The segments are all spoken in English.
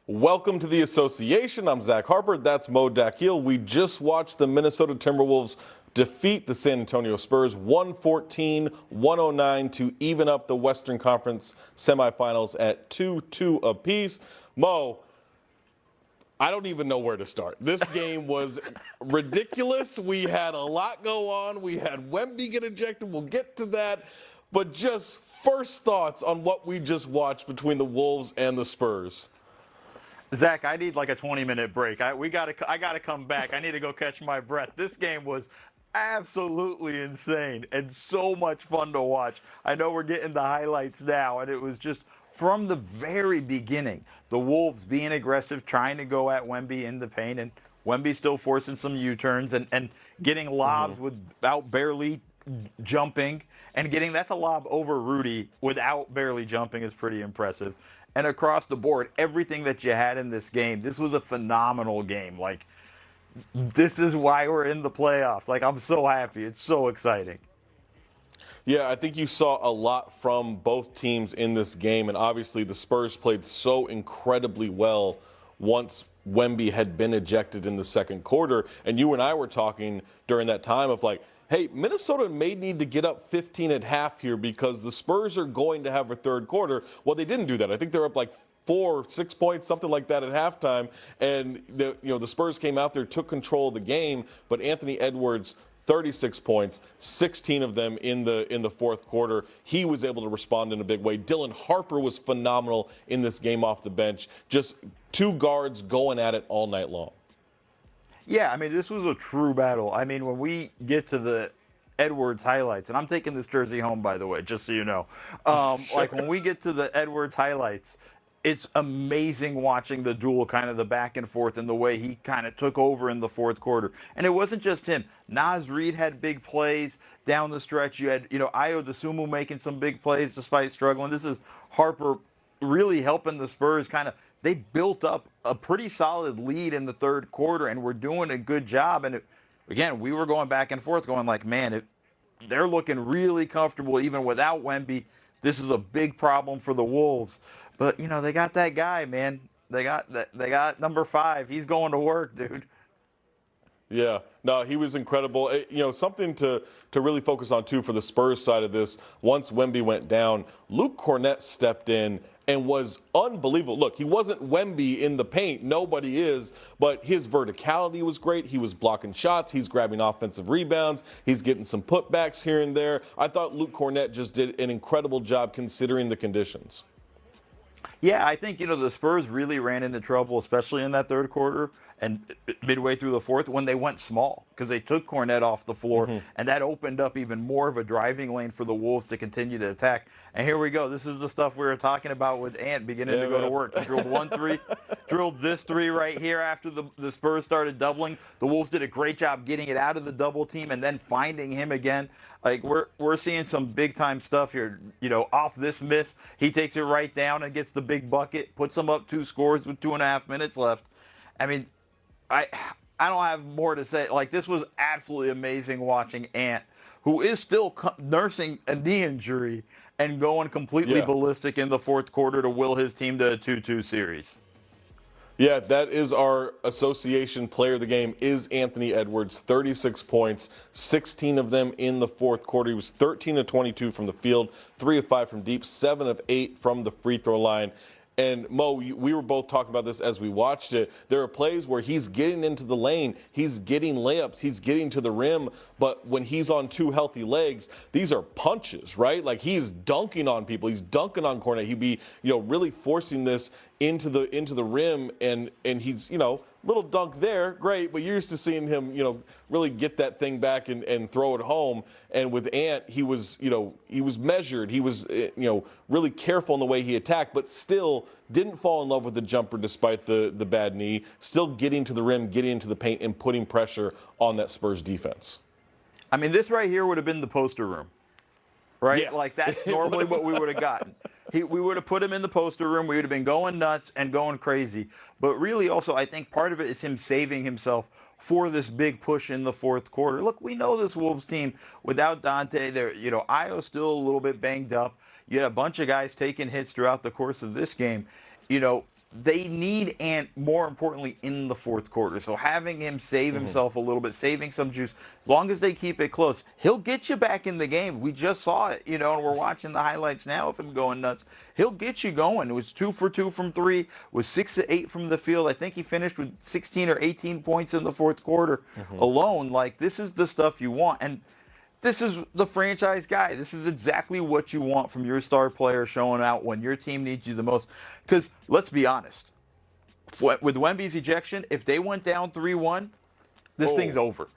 Welcome to the association. I'm Zach Harper. That's Mo Dakhil. We just watched the Minnesota Timberwolves defeat the San Antonio Spurs 114-109 to even up the Western Conference semifinals at 2-2 apiece. Mo, I don't even know where to start. This game was ridiculous. We had a lot go on. We had Wemby get ejected. We'll get to that. But just first thoughts on what we just watched between the Wolves and the Spurs. Zach, I need like a 20-minute break. I gotta come back. I need to go catch my breath. This game was absolutely insane and so much fun to watch. I know we're getting the highlights now, and it was just from the very beginning, the Wolves being aggressive, trying to go at Wemby in the paint, and Wemby still forcing some U-turns and getting lobs without barely jumping, and that's a lob over Rudy without barely jumping is pretty impressive. And across the board, everything that you had in this game, this was a phenomenal game. Like, this is why we're in the playoffs. Like, I'm so happy. It's so exciting. Yeah, I think you saw a lot from both teams in this game, and obviously the Spurs played so incredibly well once Wemby had been ejected in the second quarter. And you and I were talking during that time of like, hey, Minnesota may need to get up 15 at half here because the Spurs are going to have a third quarter. Well, they didn't do that. I think they're up like 4 or 6 points, something like that at halftime. And the Spurs came out there, took control of the game, but Anthony Edwards, 36 points, 16 of them in the fourth quarter. He was able to respond in a big way. Dylan Harper was phenomenal in this game off the bench. Just two guards going at it all night long. Yeah, I mean, this was a true battle. I mean, when we get to the Edwards highlights, and I'm taking this jersey home, by the way, just so you know. Sure. Like, when we get to the Edwards highlights, it's amazing watching the duel, kind of the back and forth, and the way he kind of took over in the fourth quarter. And it wasn't just him. Nas Reed had big plays down the stretch. You had, Ayo Dosunmu making some big plays despite struggling. This is Harper really helping the Spurs they built up a pretty solid lead in the third quarter and were doing a good job. And again, we were going back and forth going like, man, they're looking really comfortable even without Wemby. This is a big problem for the Wolves. But, they got that guy, man. They got number 5. He's going to work, dude. Yeah, no, he was incredible. Something to really focus on, too, for the Spurs side of this, once Wemby went down, Luke Kornet stepped in and was unbelievable. Look, he wasn't Wemby in the paint. Nobody is. But his verticality was great. He was blocking shots. He's grabbing offensive rebounds. He's getting some putbacks here and there. I thought Luke Kornet just did an incredible job considering the conditions. Yeah, I think, the Spurs really ran into trouble, especially in that third quarter and midway through the fourth when they went small because they took Kornet off the floor, and that opened up even more of a driving lane for the Wolves to continue to attack. And here we go. This is the stuff we were talking about with Ant beginning to go to work. He drilled 1-3, drilled this 3 right here after the Spurs started doubling. The Wolves did a great job getting it out of the double team and then finding him again. Like, we're seeing some big-time stuff here. Off this miss, he takes it right down and gets the big bucket, puts them up 2 scores with 2.5 minutes left. I mean, I don't have more to say. Like, this was absolutely amazing watching Ant, who is still nursing a knee injury, and going completely ballistic in the fourth quarter to will his team to a 2-2 series. Yeah, that is our association player of the game is Anthony Edwards, 36 points, 16 of them in the fourth quarter. He was 13 of 22 from the field, 3 of 5 from deep, 7 of 8 from the free throw line. And Mo, we were both talking about this as we watched it. There are plays where he's getting into the lane, he's getting layups, he's getting to the rim, but when he's on 2 healthy legs, these are punches, right? Like, he's dunking on people, he's dunking on Kornet. He'd be, really forcing this into the rim, and he's, little dunk there, great, but you're used to seeing him, really get that thing back and throw it home. And with Ant, he was measured. He was, really careful in the way he attacked, but still didn't fall in love with the jumper despite the bad knee, still getting to the rim, getting into the paint, and putting pressure on that Spurs defense. I mean, this right here would have been the poster room, right? Yeah. Like, that's normally what we would have gotten. We would have put him in the poster room. We would have been going nuts and going crazy. But really also, I think part of it is him saving himself for this big push in the fourth quarter. Look, we know this Wolves team without Dante. Ayo's still a little bit banged up. You had a bunch of guys taking hits throughout the course of this game. they need Ant more importantly in the fourth quarter. So having him save himself a little bit, saving some juice, as long as they keep it close, he'll get you back in the game. We just saw it, and we're watching the highlights now of him going nuts. He'll get you going. It was 2 for 2 from 3, was 6 to 8 from the field. I think he finished with 16 or 18 points in the fourth quarter alone. Like, this is the stuff you want. And this is the franchise guy. This is exactly what you want from your star player showing out when your team needs you the most. Because let's be honest, with Wemby's ejection, if they went down 3-1, this thing's over.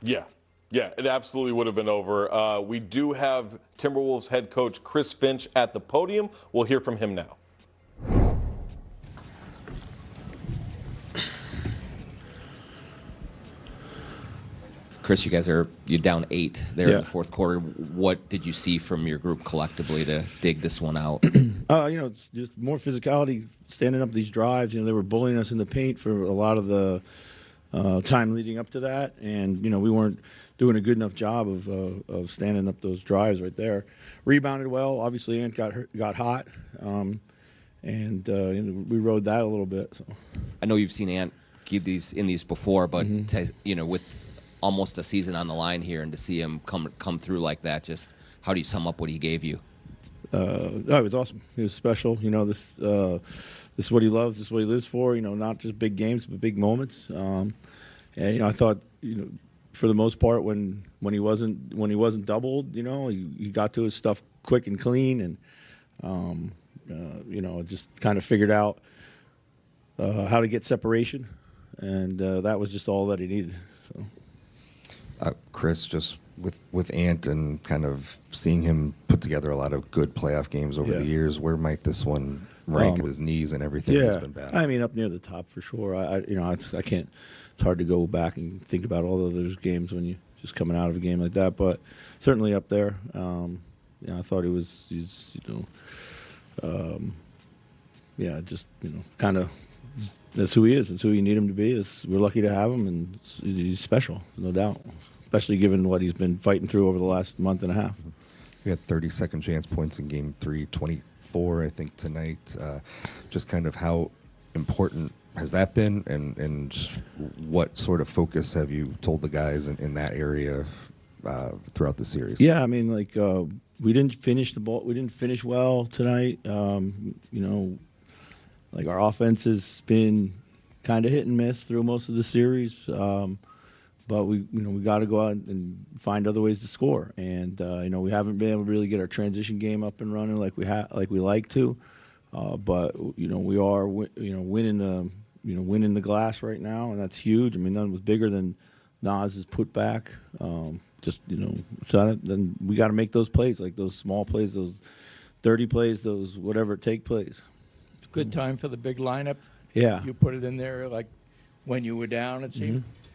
Yeah, it absolutely would have been over. We do have Timberwolves head coach Chris Finch at the podium. We'll hear from him now. Chris, you're down 8 there in the fourth quarter. What did you see from your group collectively to dig this one out? It's just more physicality, standing up these drives. They were bullying us in the paint for a lot of the time leading up to that, and we weren't doing a good enough job of standing up those drives right there. Rebounded well. Obviously, Ant got hot, and we rode that a little bit. So I know you've seen Ant give these before, but with almost a season on the line here, and to see him come through like that, just how do you sum up what he gave you? It was awesome. He was special. This is what he loves. This is what he lives for. Not just big games, but big moments. And I thought, for the most part, when he wasn't doubled, he got to his stuff quick and clean, and just kind of figured out how to get separation, and that was just all that he needed. So. Chris, just with Ant and kind of seeing him put together a lot of good playoff games over the years, where might this one rank with his knees and everything he's been bad? I mean, up near the top for sure. I can't. It's hard to go back and think about all of those games when you just coming out of a game like that, but certainly up there. I thought he's kind of. That's who he is. That's who you need him to be. We're lucky to have him, and he's special, no doubt, especially given what he's been fighting through over the last month and a half. We had 30-second chance points in Game 3, 24, I think, tonight. Just kind of how important has that been, and what sort of focus have you told the guys in that area throughout the series? Yeah, I mean, we didn't finish the ball. We didn't finish well tonight. Our offense has been kind of hit and miss through most of the series, but we got to go out and find other ways to score. And we haven't been able to really get our transition game up and running like we like to. But we are winning the glass right now, and that's huge. I mean, none was bigger than Nas's putback. So then we got to make those plays, like those small plays, those 30 plays, those whatever it take plays. Good time for the big lineup. Yeah. You put it in there like when you were down, it seemed. Mm-hmm.